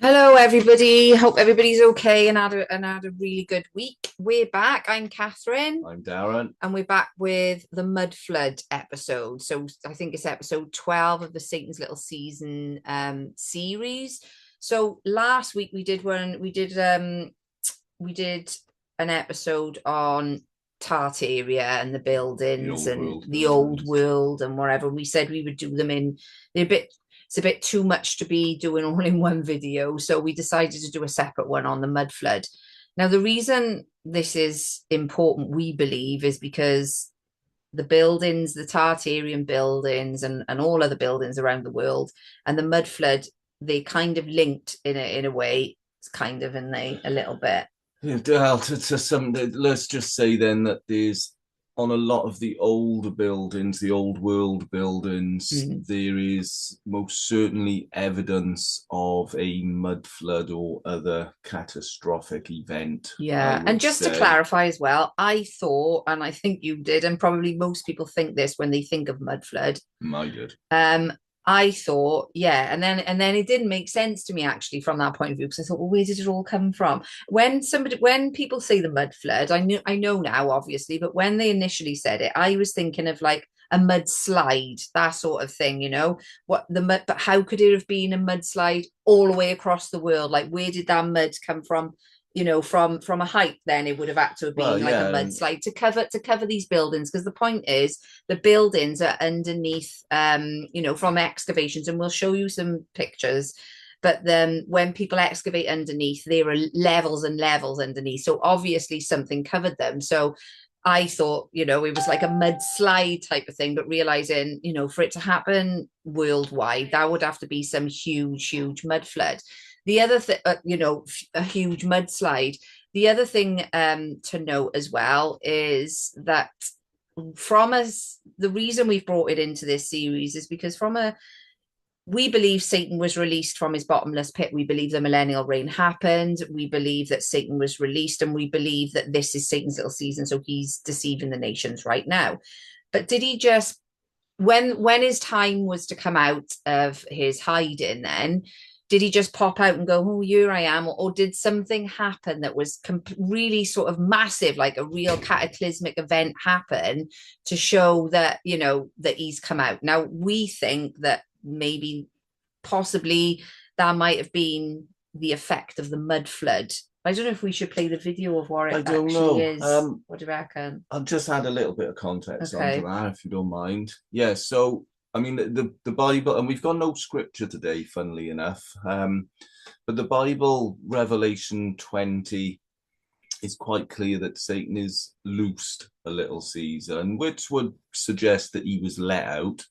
Hello, everybody. Hope everybody's okay and had a really good week. We're back. I'm Catherine, I'm Darren. and we're back with the Mudflood episode. So I think it's episode 12 of the Satan's Little Season series. So last week we did an episode on Tartaria and the The buildings old and world the old buildings. world and whatever. We said we would do them in they're a bit it's a bit too much to be doing all in one video. So we decided to do a separate one on the mud flood. Now, the reason this is important, we believe, is because the buildings, the Tartarian buildings and all other buildings around the world and the mud flood, they kind of linked in a way. It's kind of in a little bit. Well, to some, let's just say then that there's on a lot of the older buildings, the old world buildings, Mm. there is most certainly evidence of a mud flood or other catastrophic event, I Yeah. And would just to say. clarify as well, I thought, and I think you did, and probably most people think this when they think of mud flood. I did. Um, I thought, yeah, and then it didn't make sense to me actually from that point of view because I thought, well, where did it all come from? When people say the mud flood, I know now, obviously, but when they initially said it, I was thinking of like a mudslide, that sort of thing, what the mud, but how could it have been a mudslide all the way across the world? Like, where did that mud come from? From a height, then it would have had to have Well, been like a yeah, mudslide to cover these buildings because the point is the buildings are underneath, from excavations, and we'll show you some pictures. But then when people excavate underneath, there are levels and levels underneath. So obviously something covered them. So I thought, it was like a mudslide type of thing, but realizing, for it to happen worldwide, that would have to be some huge, huge mud flood. The other thing, a huge mudslide. The other thing to note as well is that from us, the reason we've brought it into this series is because we believe Satan was released from his bottomless pit. We believe the millennial reign happened. We believe that Satan was released, and we believe that this is Satan's little season. So he's deceiving the nations right now. But did he just, when his time was to come out of his hiding, then did he just pop out and go, oh, here I am? Or did something happen that was really sort of massive, like a real cataclysmic event happen to show that, that he's come out? Now, we think that maybe, possibly, that might have been the effect of the mud flood. I don't know if we should play the video of what I it don't actually know. is. What do you reckon? I'll just add a little bit of context onto Okay. that, if you don't mind. Yeah, so I mean the Bible, and we've got no scripture today, funnily enough. But the Bible, Revelation 20, is quite clear that Satan is loosed a little season, which would suggest that he was let out.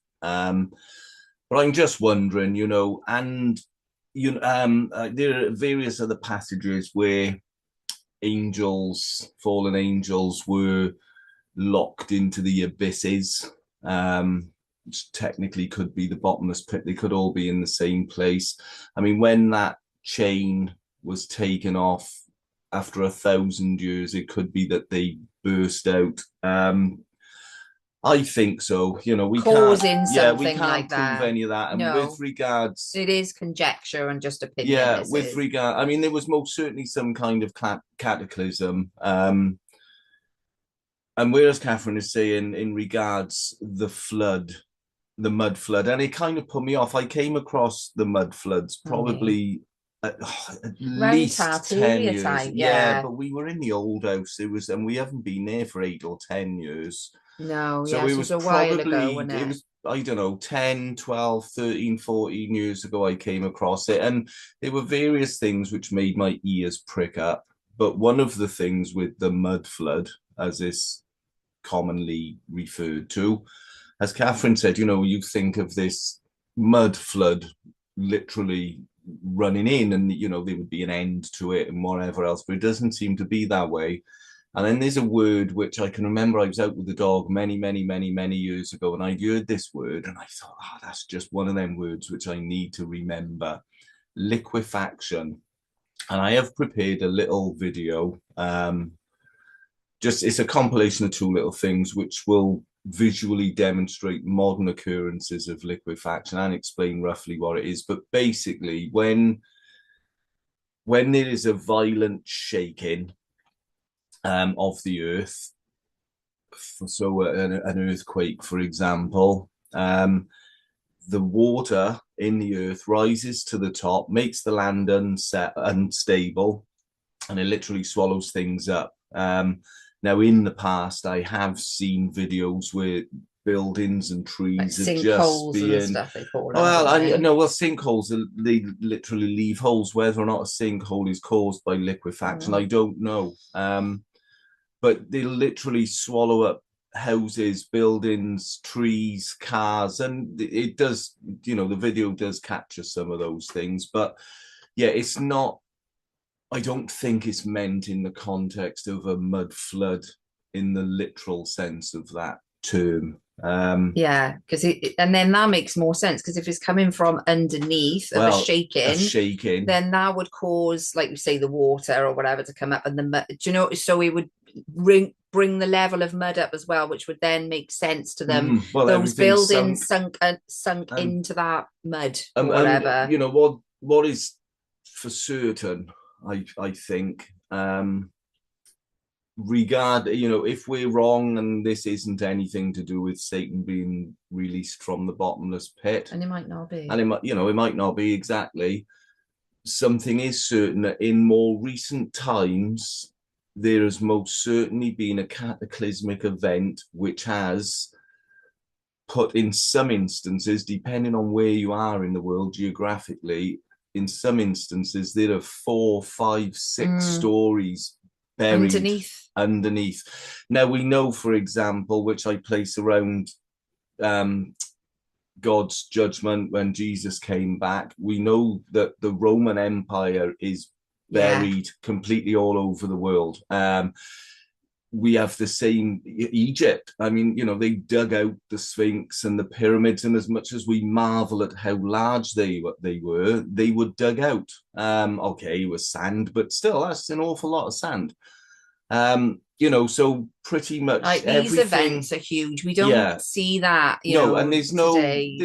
But I'm just wondering, and there are various other passages where angels, fallen angels, were locked into the abysses, which technically could be the bottomless pit. They could all be in the same place. I mean, when that chain was taken off after 1,000 years, it could be that they burst out. I think so. We can't, Causing yeah, we something can't like prove that. any of that. And with No, regards, it is conjecture and just opinion. yeah, This with is. regard, I mean, there was most certainly some kind of cataclysm. And whereas Catherine is saying in regards the flood, the mud flood, and it kind of put me off. I came across the mud floods Oh yeah. probably at Round least 10 Tartaria years. time. Yeah, Yeah. but we were in the old house. And we haven't been there for 8 or 10 years. No, So yeah. it So was it's a while ago, probably, wasn't it it? was, I don't know, 10, 12, 13, 14 years ago I came across it. And there were various things which made my ears prick up. But one of the things with the mud flood, as it's commonly referred to, as Catherine said, you think of this mud flood literally running in and, there would be an end to it and whatever else, but it doesn't seem to be that way. And then there's a word which I can remember I was out with the dog many, many, many, many years ago, and I heard this word and I thought, that's just one of them words which I need to remember. Liquefaction. And I have prepared a little video. Just it's a compilation of two little things which will visually demonstrate modern occurrences of liquefaction and explain roughly what it is. But basically, when when there is a violent shaking of the earth, so an earthquake, for example, the water in the earth rises to the top, makes the land unstable, and it literally swallows things up. Now, in the past, I have seen videos where buildings and trees like are just sinkholes and being, stuff they call them, well, don't they? no, well, sinkholes, they literally leave holes. Whether or not a sinkhole is caused by liquefaction, I don't know. But they literally swallow up houses, buildings, trees, cars, and it does, the video does capture some of those things. But yeah, it's not, I don't think it's meant in the context of a mud flood in the literal sense of that term. Yeah, because and then that makes more sense because if it's coming from underneath of a Well, a shaking, shaking. then that would cause, like you say, the water or whatever to come up and the mud. Do you know? So it would bring the level of mud up as well, which would then make sense to them. Well, Those everything's sunk. buildings sunk And into that mud or whatever. you know what is for certain, I think, if we're wrong and this isn't anything to do with Satan being released from the bottomless pit, And it might not be. and it might not be exactly. Something is certain that in more recent times, there has most certainly been a cataclysmic event which has put, in some instances, depending on where you are in the world geographically, in some instances, there are 4, 5, 6 stories buried underneath. Now, we know, for example, which I place around God's judgment when Jesus came back, we know that the Roman Empire is buried completely all over the world. We have the same Egypt. I mean, they dug out the Sphinx and the pyramids, and as much as we marvel at how large they were dug out. Okay, it was sand, but still, that's an awful lot of sand. So pretty much like these events are huge. We don't see that, and today.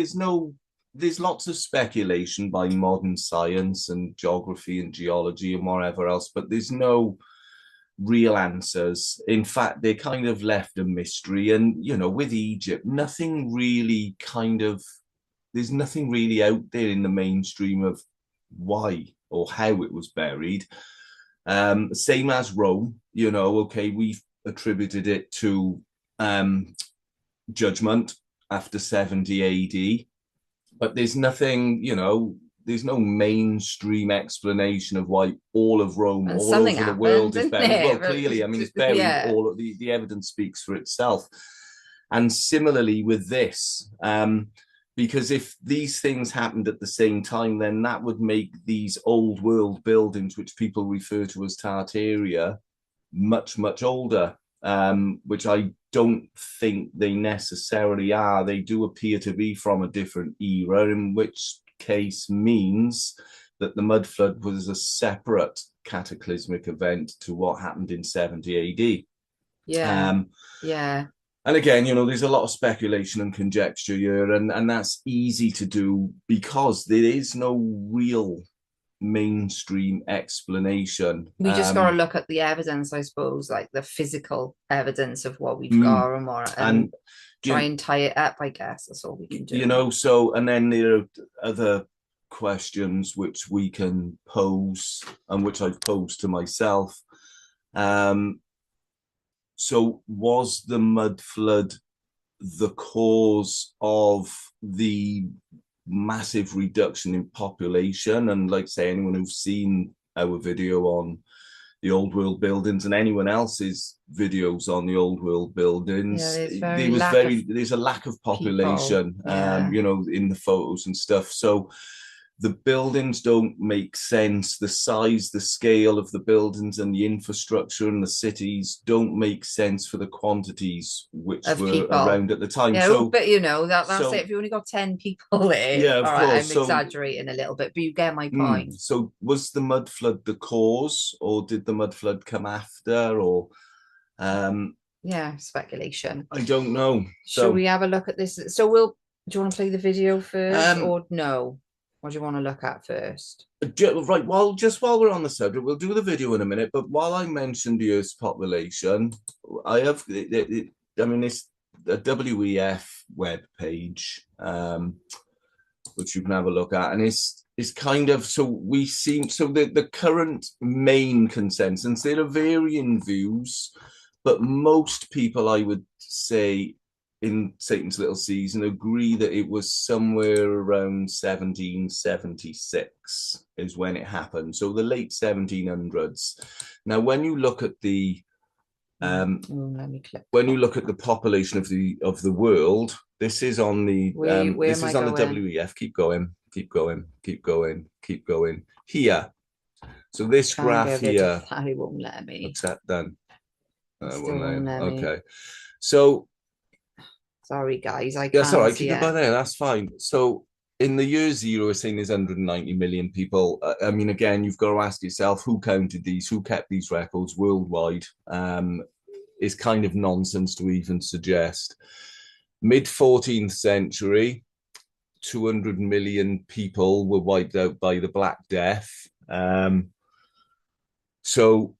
There's lots of speculation by modern science and geography and geology and whatever else, but there's no real answers. In fact, they're kind of left a mystery. And, with Egypt, there's nothing really out there in the mainstream of why or how it was buried. Same as Rome, okay, we've attributed it to judgment after 70 AD, but there's nothing, there's no mainstream explanation of why all of Rome, and all over the world is buried. Well, clearly, I mean, it's buried. All of the evidence speaks for itself. And similarly with this, because if these things happened at the same time, then that would make these old world buildings, which people refer to as Tartaria, much, much older, which I don't think they necessarily are. They do appear to be from a different era, in which case means that the mud flood was a separate cataclysmic event to what happened in 70 AD. Yeah. And again, there's a lot of speculation and conjecture here, and that's easy to do because there is no real mainstream explanation. We just got to look at the evidence, I suppose, like the physical evidence of what we've got and try and tie it up, I guess. That's all we can do. So, and then there are other questions which we can pose and which I've posed to myself. So was the mud flood the cause of the massive reduction in population? And like say, anyone who's seen our video on the old world buildings and anyone else's videos on the old world buildings, there's a lack of population, in the photos and stuff. So the buildings don't make sense. The size, the scale of the buildings and the infrastructure and the cities don't make sense for the quantities which were around at the time. Yeah, but that's it. If you only got 10 people there, of course. I'm exaggerating a little bit, but you get my point. So was the mud flood the cause, or did the mud flood come after, or speculation. I don't know. Should we have a look at this? So do you want to play the video first or no? What do you want to look at first? Right, well, just while we're on the subject, we'll do the video in a minute, but while I mentioned the Earth's population, I have, I mean, it's a WEF web page, which you can have a look at, and it's kind of, so we seem, so the current main consensus, there are varying views, but most people, I would say, in Satan's Little Season agree that it was somewhere around 1776 is when it happened. So the late 1700s. Now, when you look at the when you look at the population of the world, this is on the this is on the WEF. Keep going, keep going, keep going, keep going. Here. So this graph here. It won't let me. What's that done? Won't let me. Okay. So sorry guys, I can't. That's all right. Keep it by there. That's fine. So in the year zero, we're saying there's 190 million people. I mean, again, you've got to ask yourself who counted these, who kept these records worldwide. It's kind of nonsense to even suggest. Mid 14th century, 200 million people were wiped out by the Black Death. So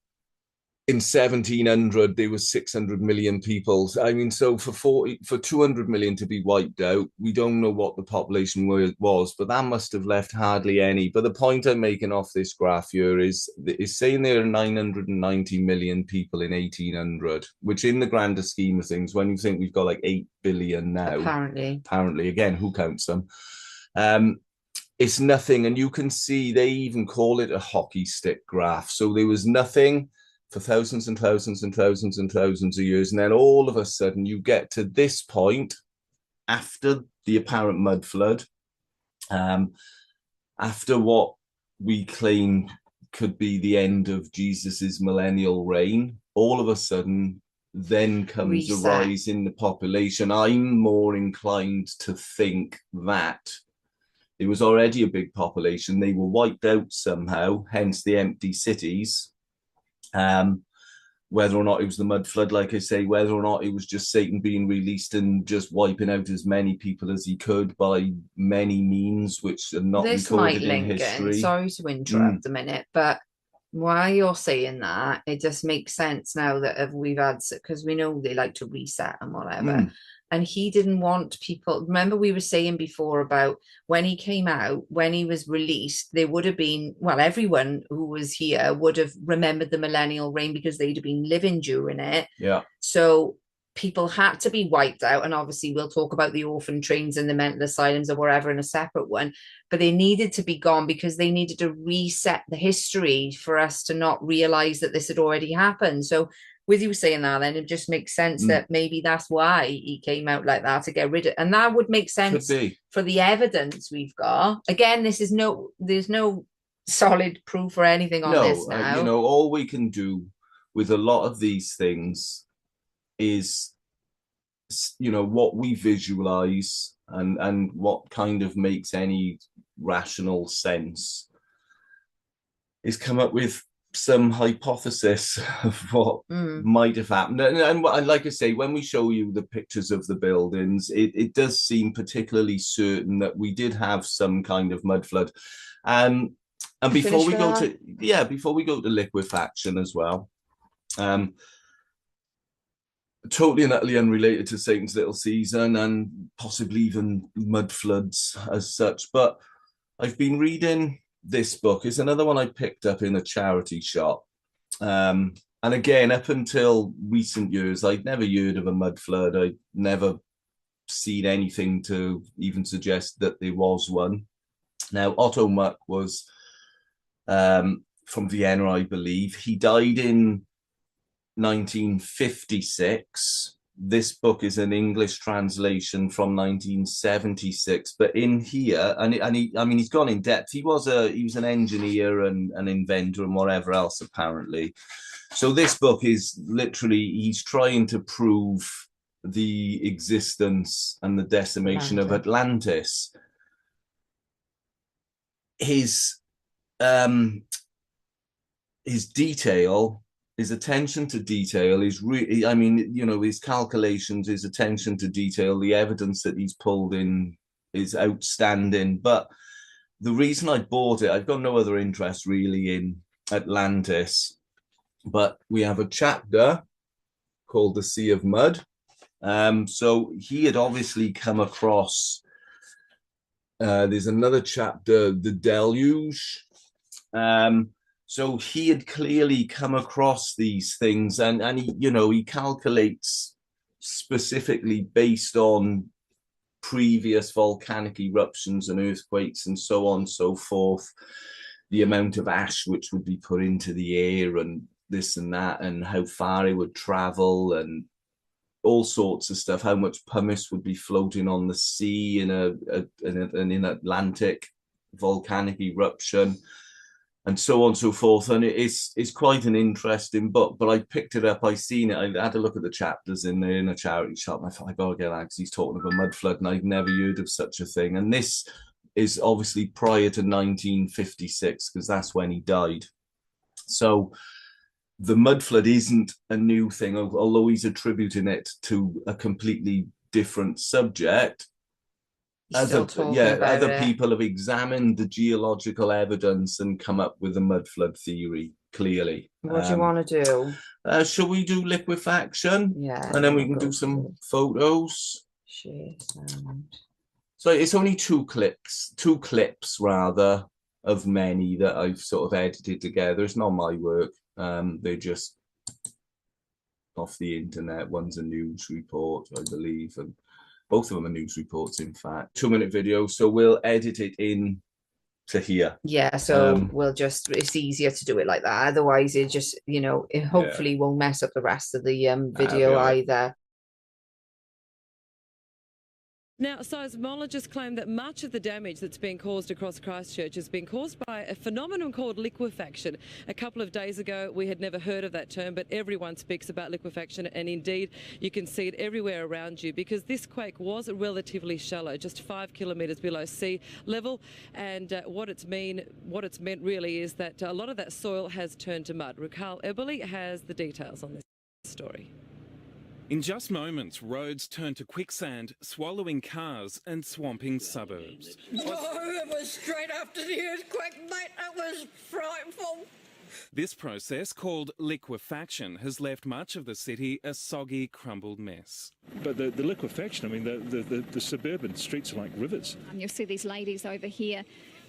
in 1700, there was 600 million people. I mean, so for 200 million to be wiped out, we don't know what the population was, but that must have left hardly any. But the point I'm making off this graph here is saying there are 990 million people in 1800, which in the grander scheme of things, when you think we've got like 8 billion now, apparently, again, who counts them? It's nothing. And you can see they even call it a hockey stick graph. So there was nothing for thousands and thousands and thousands and thousands of years. And then all of a sudden you get to this point after the apparent mud flood, after what we claim could be the end of Jesus's millennial reign, all of a sudden then comes a rise in the population. I'm more inclined to think that it was already a big population. They were wiped out somehow, hence the empty cities. Whether or not it was the mud flood, like I say, whether or not it was just Satan being released and just wiping out as many people as he could by many means, which are not recorded in history. Sorry to interrupt a minute, but while you're saying that, it just makes sense now that we've had, because we know they like to reset and whatever. And he didn't want people. Remember, we were saying before about when he came out, when he was released, there would have been, well, everyone who was here would have remembered the millennial reign because they'd have been living during it. Yeah. So people had to be wiped out. And obviously, we'll talk about the orphan trains and the mental asylums or wherever in a separate one. But they needed to be gone because they needed to reset the history for us to not realize that this had already happened. So with you saying that, then it just makes sense that maybe that's why he came out like that, to get rid of, and that would make sense for the evidence we've got. Again, there's no solid proof or anything on this now. You know, all we can do with a lot of these things is, you know, what we visualize and what kind of makes any rational sense is come up with some hypothesis of what might have happened. And like I say, when we show you the pictures of the buildings, it does seem particularly certain that we did have some kind of mud flood. And before we go to liquefaction as well, totally and utterly unrelated to Satan's Little Season and possibly even mud floods as such, but I've been reading this book. Is another one I picked up in a charity shop. And again, up until recent years, I'd never heard of a mud flood. I'd never seen anything to even suggest that there was one. Now, Otto Muck was from Vienna, I believe. He died in 1956. This book is an English translation from 1976, but in here, he's gone in depth. He was an engineer and an inventor and whatever else, apparently. So this book is literally, he's trying to prove the existence and the decimation of Atlantis. His detail, his attention to detail is really, I mean, you know, his calculations, his attention to detail, the evidence that he's pulled in is outstanding. But the reason I bought it, I've got no other interest really in Atlantis, but we have a chapter called The Sea of Mud. So he had obviously come across, there's another chapter, The Deluge. So he had clearly come across these things, and he, you know, he calculates specifically based on previous volcanic eruptions and earthquakes and so on and so forth, the amount of ash which would be put into the air and this and that, and how far it would travel and all sorts of stuff, how much pumice would be floating on the sea in an Atlantic volcanic eruption, and so on and so forth. And it's quite an interesting book, but I picked it up, I seen it, I had a look at the chapters in there in a charity shop, and I thought, I gotta get that because he's talking about mud flood, and I'd never heard of such a thing. And this is obviously prior to 1956, because that's when he died. So the mud flood isn't a new thing, although he's attributing it to a completely different subject. Other people have examined the geological evidence and come up with a mud flood theory, clearly. What do you want to do? Shall we do liquefaction? Yeah. And then we can do some photos. Share sound. So it's only two clips rather, of many that I've sort of edited together. It's not my work. They're just off the internet. One's a news report, I believe, and both of them are news reports, in fact. 2-minute video, so we'll edit it in to here. Yeah, so we'll just, it's easier to do it like that. Otherwise, it just, you know, it hopefully won't mess up the rest of the video either. Now, seismologists claim that much of the damage that's been caused across Christchurch has been caused by a phenomenon called liquefaction. A couple of days ago, we had never heard of that term, but everyone speaks about liquefaction, and indeed, you can see it everywhere around you, because this quake was relatively shallow, just 5 kilometres below sea level, and what it's meant really is that a lot of that soil has turned to mud. Raquel Eberle has the details on this story. In just moments, roads turned to quicksand, swallowing cars and swamping suburbs. Oh, it was straight after the earthquake, mate. It was frightful. This process, called liquefaction, has left much of the city a soggy, crumbled mess. But the liquefaction, I mean, the suburban streets are like rivers. You'll see these ladies over here,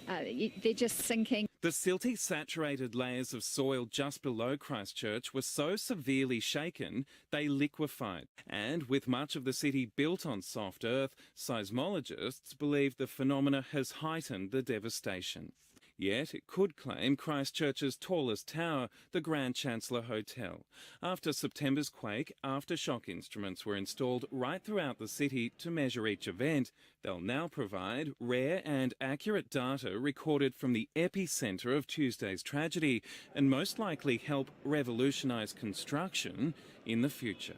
they're just sinking. The silty, saturated layers of soil just below Christchurch were so severely shaken they liquefied. And with much of the city built on soft earth, seismologists believe the phenomena has heightened the devastation. Yet it could claim Christchurch's tallest tower, the Grand Chancellor Hotel. After September's quake, aftershock instruments were installed right throughout the city to measure each event. They'll now provide rare and accurate data recorded from the epicentre of Tuesday's tragedy, and most likely help revolutionise construction in the future.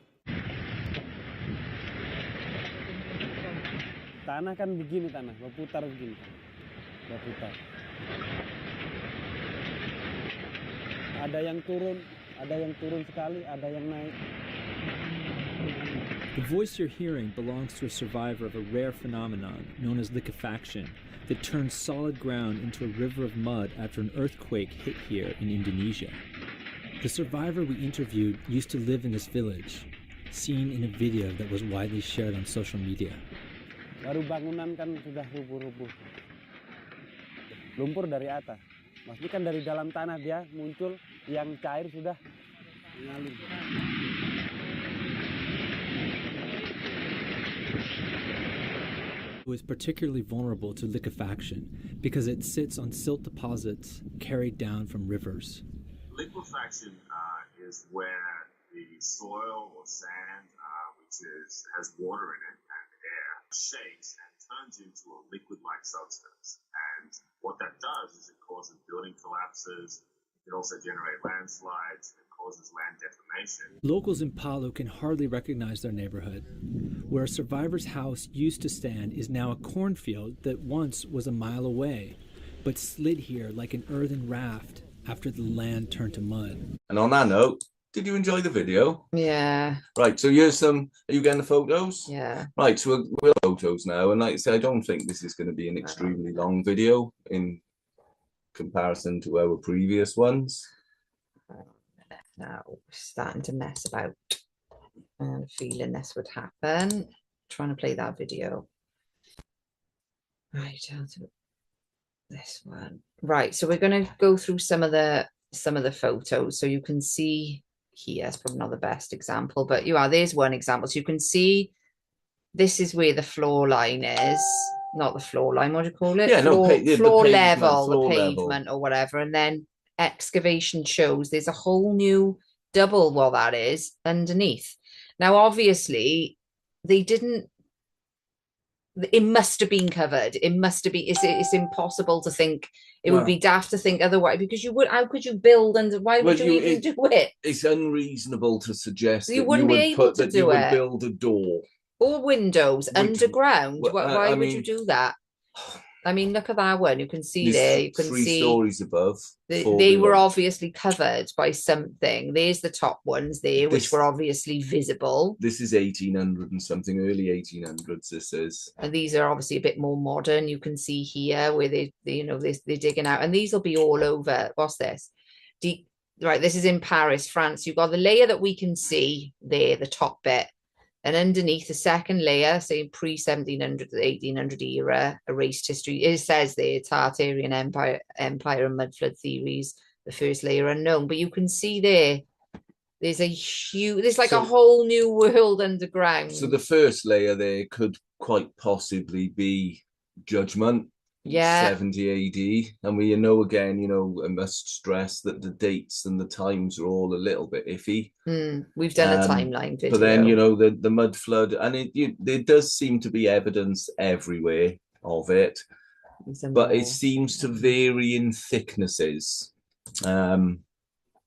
Tanah kan begini, tanah berputar begini, berputar. Ada yang turun sekali, ada yang naik. The voice you're hearing belongs to a survivor of a rare phenomenon known as liquefaction that turned solid ground into a river of mud after an earthquake hit here in Indonesia. The survivor we interviewed used to live in this village, seen in a video that was widely shared on social media. Baru bangunan kan sudah rubuh-rubuh. Lumpur dari atas. Maksudnya kan dari dalam tanah dia muncul, yang cair sudah mengalir. It was particularly vulnerable to liquefaction because it sits on silt deposits carried down from rivers. Liquefaction is where the soil or sand, which has water in it and air, shakes and turns into a liquid-like substance. And what that does is it causes building collapses. It can also generate landslides. It causes land deformation. Locals in Palu can hardly recognize their neighborhood. Where a survivor's house used to stand is now a cornfield that once was a mile away, but slid here like an earthen raft after the land turned to mud. And on that note, Did you enjoy the video? Yeah. Right, so here's some, are you getting the photos? Yeah. Right, so we'll photos now. And like I said, I don't think this is going to be an extremely long video in comparison to our previous ones. Now we're starting to mess about. I'm feeling this would happen. Trying to play that video. Right, I'll do this one. Right, so we're going to go through some of the photos, so you can see here. It's probably not the best example, but there's one example. So you can see this is where the floor line is. Not the floor line, what do you call it? Yeah, floor level, floor the pavement or whatever. And then excavation shows there's a whole new double, well, that is underneath. Now, obviously, they didn't, it must have been covered. It must have been, it's impossible to think, it would be daft to think otherwise, because you would, how could you build under, why would you even do it? It's unreasonable to suggest you wouldn't be able to do it. Build a door. Or windows underground. Why would you do that? I mean, look at that one. You can see there. You can 3 see stories above. They were obviously covered by something. There's the top ones there, which were obviously visible. This is 1800 and something, early 1800s. This is. And these are obviously a bit more modern. You can see here where they're digging out, and these will be all over. What's this? Right, this is in Paris, France. You've got the layer that we can see there, the top bit. And underneath the second layer, say pre-1700 to 1800 era, erased history. It says there, Tartarian Empire and mudflood theories, the first layer unknown. But you can see there's a whole new world underground. So the first layer there could quite possibly be judgment. 70 AD. And we know again, I must stress that the dates and the times are all a little bit iffy. We've done a timeline video. But then, the mud flood, and there does seem to be evidence everywhere of it. But it seems to vary in thicknesses. Yeah,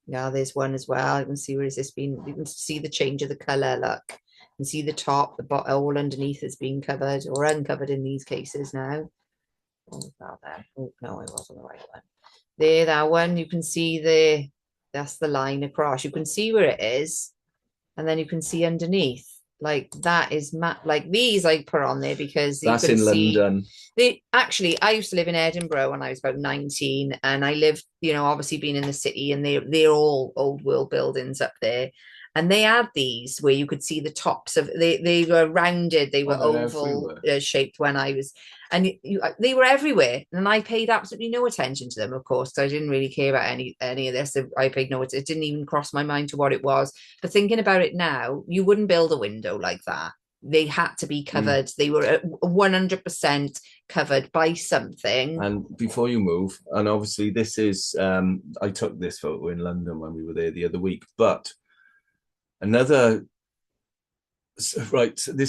there's one as well. You can see where has this been. You can see the change of the colour. Look, you can see the top, the bottom, all underneath has been covered or uncovered in these cases now. What was that there? Oh, no, it wasn't the right one. There, that one, you can see that's the line across. You can see where it is, and then you can see underneath. Like that is like these I put on there because that's in London. I used to live in Edinburgh when I was about 19, and I lived, obviously being in the city, and they're all old world buildings up there. And they had these where you could see the tops of they were rounded, they were oval shaped when I was, and they were everywhere. And I paid absolutely no attention to them, of course, because I didn't really care about any of this. I paid no, it didn't even cross my mind to what it was. But thinking about it now, you wouldn't build a window like that. They had to be covered. They were 100% covered by something. And before you move, and obviously this is, I took this photo in London when we were there the other week, but this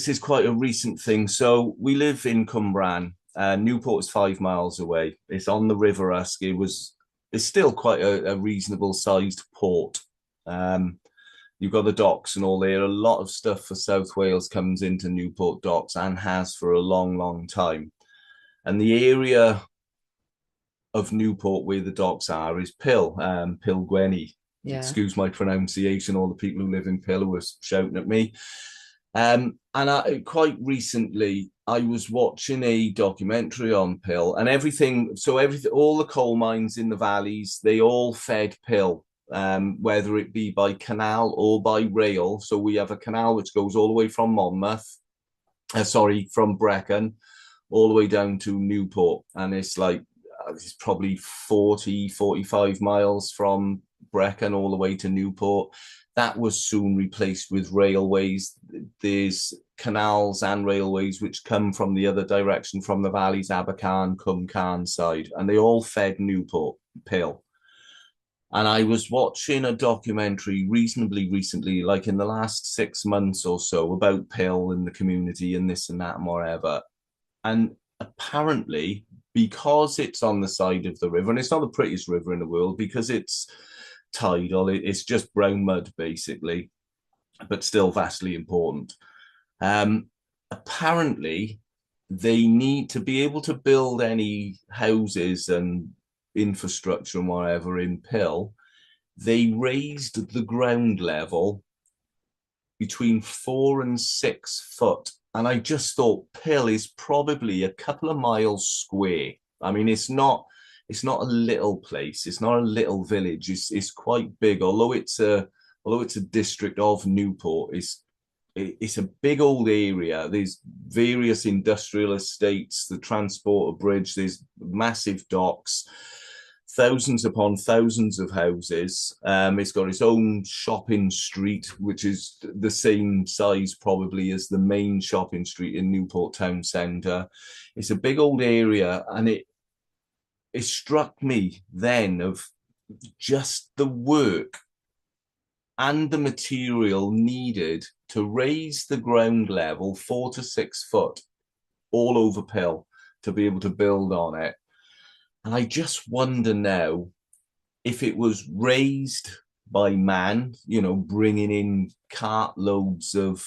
is quite a recent thing. So we live in Cwmbran. Newport is 5 miles away. It's on the River Usk. It's still quite a reasonable sized port. You've got the docks and all there. A lot of stuff for South Wales comes into Newport docks and has for a long, long time. And the area of Newport where the docks are is Pill Gwenny. Yeah. Excuse my pronunciation, all the people who live in Pill were shouting at me. And quite recently, I was watching a documentary on Pill, and all the coal mines in the valleys, they all fed Pill, whether it be by canal or by rail. So we have a canal which goes all the way from from Brecon, all the way down to Newport. And it's probably 45 miles from Brecon all the way to Newport. That was soon replaced with railways. There's canals and railways which come from the other direction, from the valleys, Abercarn, Cwm Carn side, and they all fed Newport, Pill. And I was watching a documentary reasonably recently, like in the last 6 months or so, about Pill in the community and this and that and whatever. And apparently, because it's on the side of the river, and it's not the prettiest river in the world because it's tidal, it's just brown mud basically, but still vastly important. Apparently they need to be able to build any houses and infrastructure and whatever in Pill. they raised the ground level between 4 and 6 foot. And I just thought Pill is probably a couple of miles square. I mean, it's not a little place. It's not a little village. It's quite big. Although it's a district of Newport, it's a big old area. There's various industrial estates, the transporter bridge, there's massive docks, thousands upon thousands of houses. It's got its own shopping street, which is the same size probably as the main shopping street in Newport town centre. It's a big old area, and it struck me then of just the work and the material needed to raise the ground level 4 to 6 foot all over Pill to be able to build on it. And I just wonder now if it was raised by man, bringing in cart loads of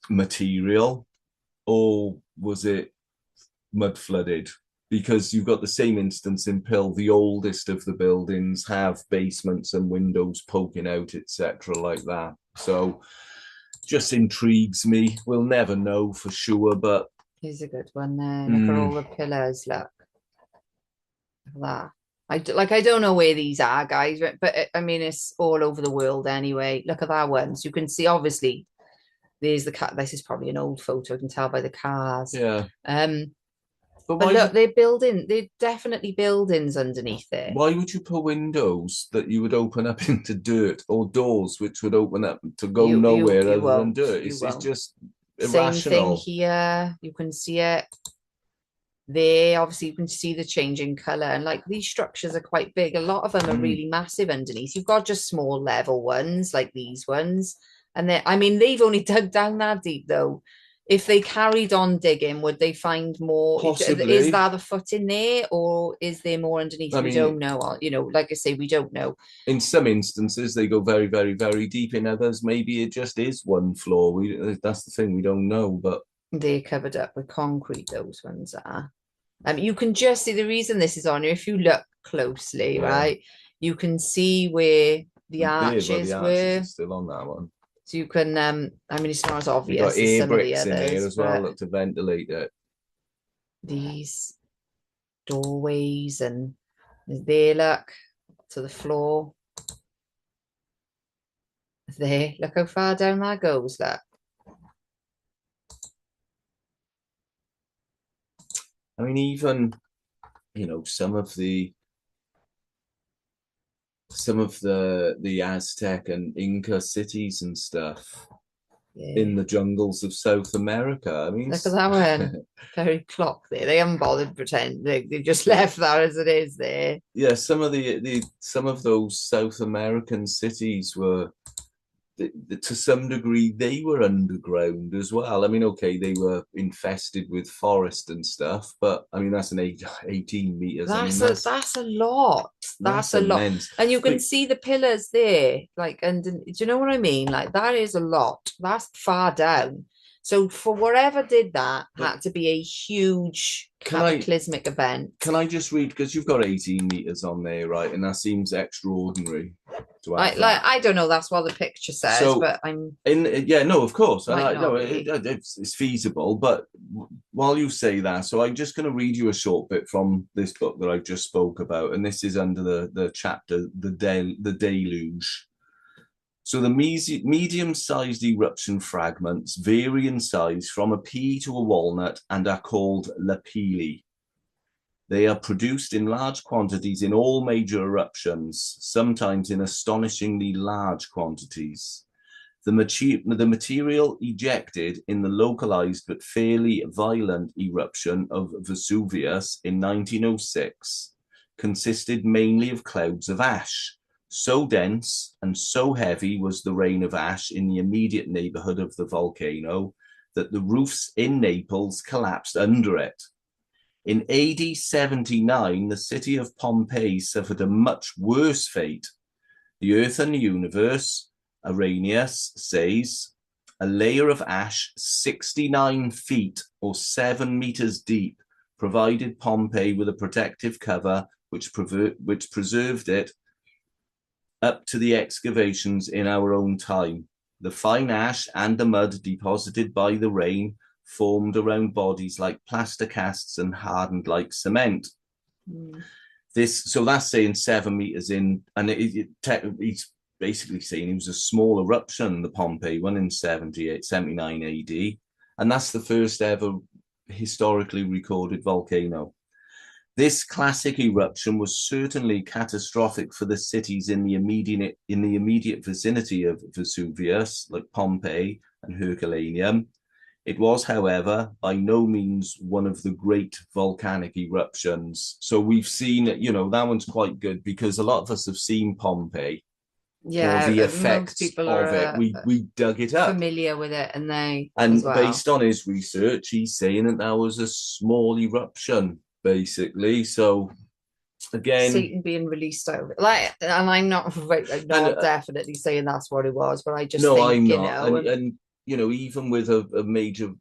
material, or was it mud flooded? Because you've got the same instance in Pill. The oldest of the buildings have basements and windows poking out, etc., like that. So just intrigues me. We'll never know for sure, but here's a good one there. Look at all the pillars. Look at that. I don't know where these are, guys, but I mean, it's all over the world anyway. Look at that one. So you can see, obviously, there's the car. This is probably an old photo. I can tell by the cars. Yeah. But look, they're definitely buildings underneath there. Why would you put windows that you would open up into dirt, or doors which would open up to go nowhere other than dirt? It's just irrational. Same thing here. You can see it there. Obviously, you can see the change in colour. And like, these structures are quite big. A lot of them are really massive underneath. You've got just small level ones like these ones. And they've only dug down that deep though. If they carried on digging, would they find more? Possibly. Is there the foot in there, or is there more underneath? We don't know. Like I say, we don't know. In some instances, they go very, very, very deep. In others, maybe it just is one floor. That's the thing, we don't know. But they're covered up with concrete. Those ones are. You can just see the reason this is on here. If you look closely, right, you can see where the arches were. Are still on that one. So you can, it's not as obvious as some of the others. In here as well to ventilate it. These doorways, and there, look, to the floor. There, look how far down that goes, look. I mean, even, some of the Aztec and Inca cities and stuff in the jungles of South America. I mean, look at that one. Very clock there. They haven't bothered pretending. They've just left that as it is there. Yeah, some of those South American cities were, to some degree, they were underground as well. I mean, okay, they were infested with forest and stuff, but I mean, that's 18 meters. That's a lot. That's a lot. Immense. And you can see the pillars there, and do you know what I mean? Like, that is a lot. That's far down. So for whatever did that, had to be a huge cataclysmic event. Can I just read, because you've got 18 meters on there, right? And that seems extraordinary. I don't know. That's what the picture says, but I'm of course, it's feasible. But while you say that, so I'm just going to read you a short bit from this book that I just spoke about, and this is under the chapter the Deluge. So the medium-sized eruption fragments vary in size from a pea to a walnut and are called lapilli. They are produced in large quantities in all major eruptions, sometimes in astonishingly large quantities. The material ejected in the localized but fairly violent eruption of Vesuvius in 1906 consisted mainly of clouds of ash. So dense and so heavy was the rain of ash in the immediate neighborhood of the volcano that the roofs in Naples collapsed under it. In AD 79, the city of Pompeii suffered a much worse fate. The earth and the universe, Arrhenius says, a layer of ash 69 feet or 7 meters deep provided Pompeii with a protective cover which preserved it up to the excavations in our own time. The fine ash and the mud deposited by the rain formed around bodies like plaster casts and hardened like cement. So that's saying 7 meters in, and he's basically saying it was a small eruption, the Pompeii one in 79 AD, and that's the first ever historically recorded volcano. This classic eruption was certainly catastrophic for the cities in the immediate vicinity of Vesuvius, like Pompeii and Herculaneum. It was, however, by no means one of the great volcanic eruptions. So we've seen, that one's quite good because a lot of us have seen Pompeii. Yeah, the effects people of are, it. We dug it up. Familiar with it, and based on his research, he's saying that was a small eruption, basically. So again, Satan being released out of it, and I'm not definitely saying that's what it was, but I just think, I'm not. And even with a major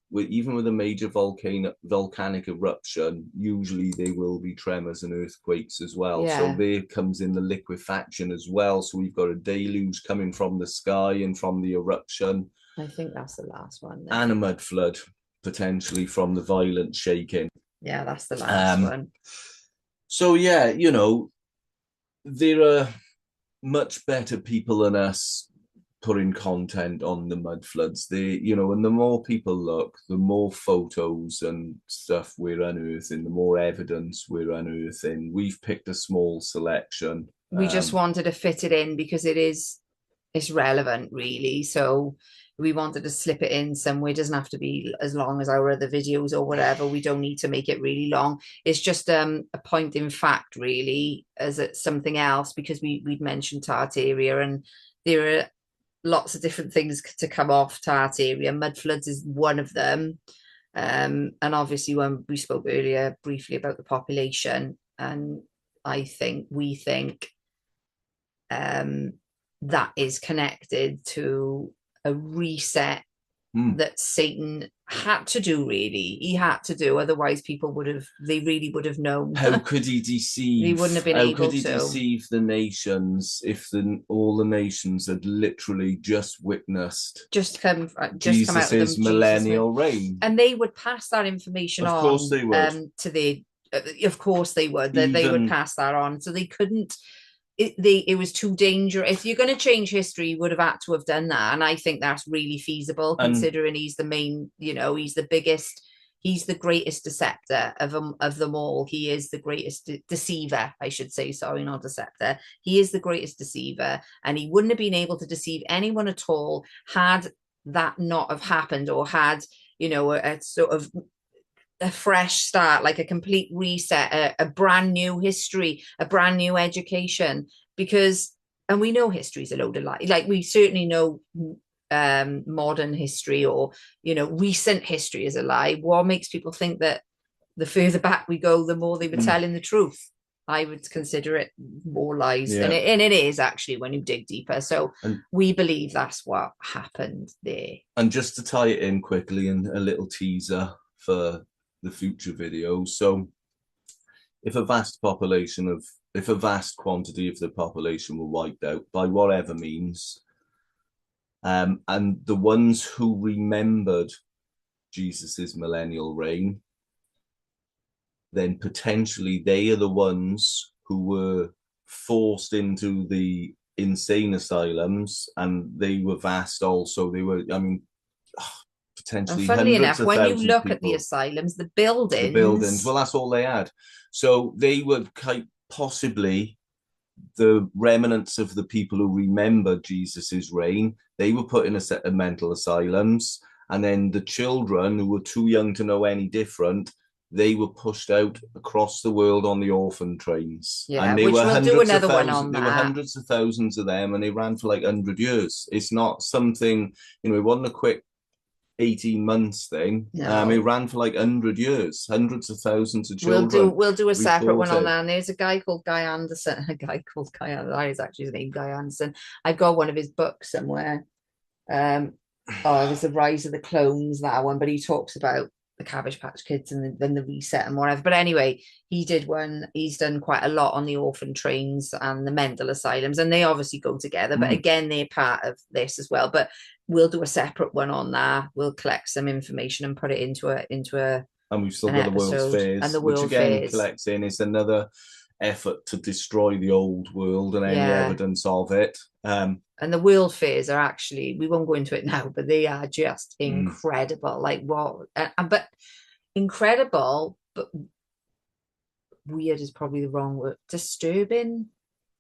volcanic eruption, usually there will be tremors and earthquakes as well. Yeah. So there comes in the liquefaction as well. So we've got a deluge coming from the sky and from the eruption. I think that's the last one. And a mud flood, potentially from the violent shaking. Yeah, that's the last one. So yeah, there are much better people than us putting content on the mud floods. And the more people look, the more photos and stuff we're unearthing, the more evidence we're unearthing. We've picked a small selection. We just wanted to fit it in because it's relevant, really. So we wanted to slip it in somewhere. It doesn't have to be as long as our other videos or whatever. We don't need to make it really long. It's just a point in fact, really, as something else, because we'd mentioned Tartaria, and there are lots of different things to come off Tartaria. Mudfloods is one of them. And obviously when we spoke earlier briefly about the population, and we think that is connected to a reset that Satan had to do, really. He had to do, otherwise people really would have known. How could he deceive? He wouldn't have been able to. How could he deceive the nations if all the nations had literally just witnessed Jesus' millennial reign? And they would pass that information on. Of course they would. Of course they would. They would pass that on. So they couldn't. It was too dangerous. If you're going to change history, you would have had to have done that, and I think that's really feasible, considering he's the main. He's the biggest. He's the greatest deceptor of them all. He is the greatest deceiver, I should say. Sorry, not deceptor. He is the greatest deceiver, and he wouldn't have been able to deceive anyone at all had that not have happened, or had a sort of a fresh start, like a complete reset, a brand new history, a brand new education. And we know history is a load of lies. Like, we certainly know modern history, or recent history, is a lie. What makes people think that the further back we go, the more they were telling the truth? I would consider it more lies, and it is actually when you dig deeper. So we believe that's what happened there. And just to tie it in quickly, and a little teaser for the future videos. So if a vast quantity of the population were wiped out by whatever means, and the ones who remembered Jesus's millennial reign, then potentially they are the ones who were forced into the insane asylums, and they were vast also. They were, potentially. And funnily enough, when you look at the asylums, the buildings, well, that's all they had. So they were possibly the remnants of the people who remembered Jesus's reign. They were put in a set of mental asylums, and then the children who were too young to know any different, they were pushed out across the world on the orphan trains. Yeah, and they which were we'll do another one on that. There were hundreds of thousands of them, and they ran for like 100 years. It's not something, it wasn't a quick 18 months thing. No. It ran for like 100 years, hundreds of thousands of children. We'll do a separate one on that. And there's a guy called Guy Anderson. That is actually his name, Guy Anderson. I've got one of his books somewhere. There's The Rise of the Clones, that one. But he talks about the Cabbage Patch Kids and then the reset and whatever. But anyway, he's done quite a lot on the orphan trains and the mental asylums, and they obviously go together. But again, they're part of this as well. But we'll do a separate one on that. We'll collect some information and put it into a and we've still got the World's Fairs, and the which World again Fairs. collects in is another effort to destroy the old world and any evidence of it. And the World Fairs are actually, we won't go into it now, but they are just incredible. Like what, but incredible, but weird is probably the wrong word. Disturbing.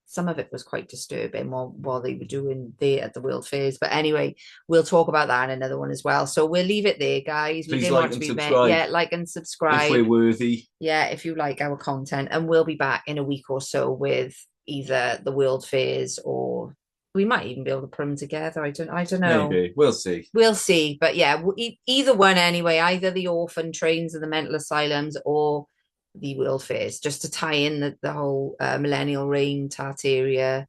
Some of it was quite disturbing while they were doing at the World Fairs. But anyway, we'll talk about that in another one as well. So we'll leave it there, guys. Please like and subscribe. Yeah, like and subscribe. If we're worthy. Yeah, if you like our content. And we'll be back in a week or so with either the World Fairs, or we might even be able to put them together. I don't know. Maybe. We'll see. We'll see. But yeah, either one anyway, either the orphan trains and the mental asylums or the World Fairs, just to tie in the whole millennial reign, Tartaria,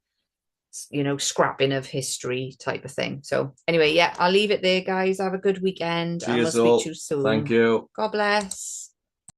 scrapping of history type of thing. So anyway, yeah, I'll leave it there, guys. Have a good weekend. Cheers, and we'll speak to you soon. Thank you. God bless.